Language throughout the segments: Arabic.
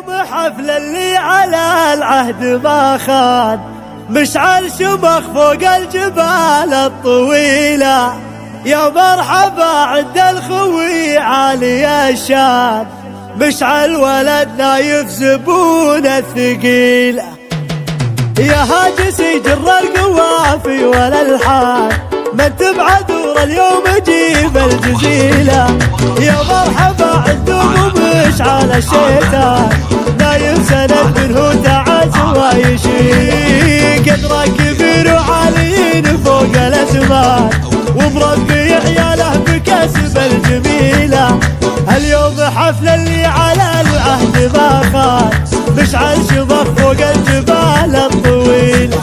اليوم حفل اللي على العهد ما خان، مشعل شمخ فوق الجبال الطويلة، يا مرحبا عند الخوي عالي الشان، مشعل ولدنا يفزبون الثقيلة، يا هاجس يجر القوافي والالحان، من تبع دور اليوم جيب الجزيلة، يا مرحبا عندهم مشعل الشيطان، نايم سند منه تعز ويشيل، قدره كبير وعاليين فوق الاسمان، ومربي عياله بكسب الجميلة، اليوم حفل اللي على العهد ما خان، مشعل شمخ فوق الجبال الطويلة،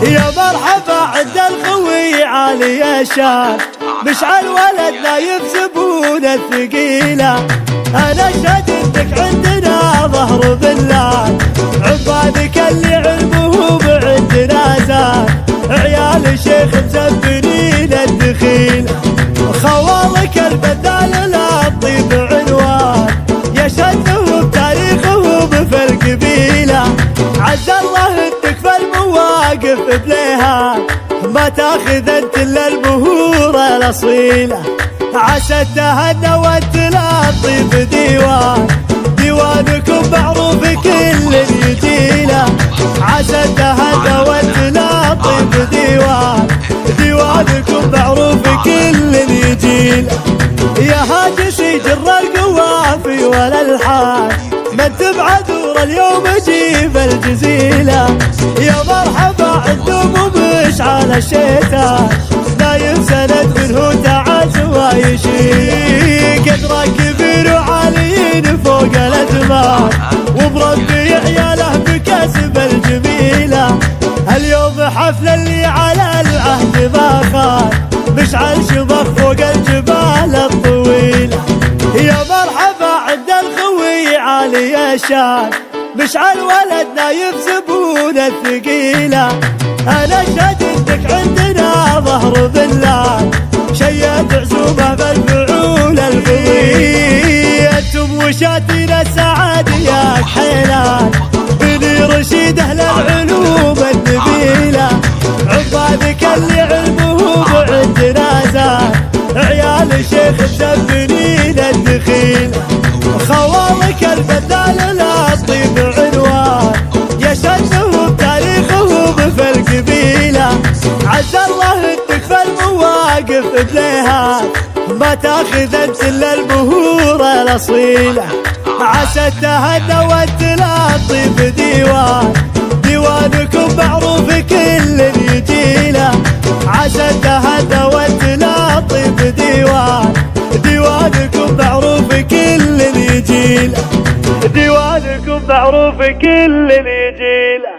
يا مرحبا عند الخوي عالي الشان، مشعل ولدنا يفزبون الثقيلة، انا اشهد انك عندنا ظهر بالله، عبادك اللي علمهم عندنا زاد، عيال شيخ مزبنين الدخيلة، خوالك البدال لا تطيب عنوان، يشهدهم تاريخهم في القبيلة، عز الله انك في المواقف بليها، ما تاخذ انت الا المهور الاصيله، عسى التهنى وانت لا تطيب ديوان، ديوانكم معروف كل يجيله، عسى التهنى وانت لا تطيب ديوان، ديوانكم معروف كل يجيله، يا هاجس يجر القوافي والالحان، من تبع دور اليوم جيب الجزيلة، يا مرحبا عندهم مشعل الشيطان، نايم سند منه تعز ويشيل، قدره كبير وعاليين فوق الأثمان، ومربي عياله بكسب الجميلة، اليوم حفل اللي على العهد ما خان، مشعل شمخ فوق الجبال الطويلة، يا مرحبا عند الخوي عالي الشان، مشعل ولدنا يفزبون الثقيلة، انا اشهد انك عندنا ظهر بالله، شيد عزومه بالفعول القوي، انتم وشاتنا السعادة يا كحيلان، بني رشيد اهل العلوم النبيلة، عبادك اللي علمهم عندنا زاد، عيال شيخ مزبنين الدخيلة، خوالك البدال لا تطيب عنوان، يشهدهم تاريخهم في القبيلة، عز الله انك في المواقف بليها، ما تاخذ انت الا المهور الاصيله، عسى التهنى وانت لا تطيب ديوان، ديوانكم معروف كل يجيله، عسى التهنى وانت لا تطيب ديوان، ديوانكم معروف كل يجيله، ديوانكم معروف كل يجيله.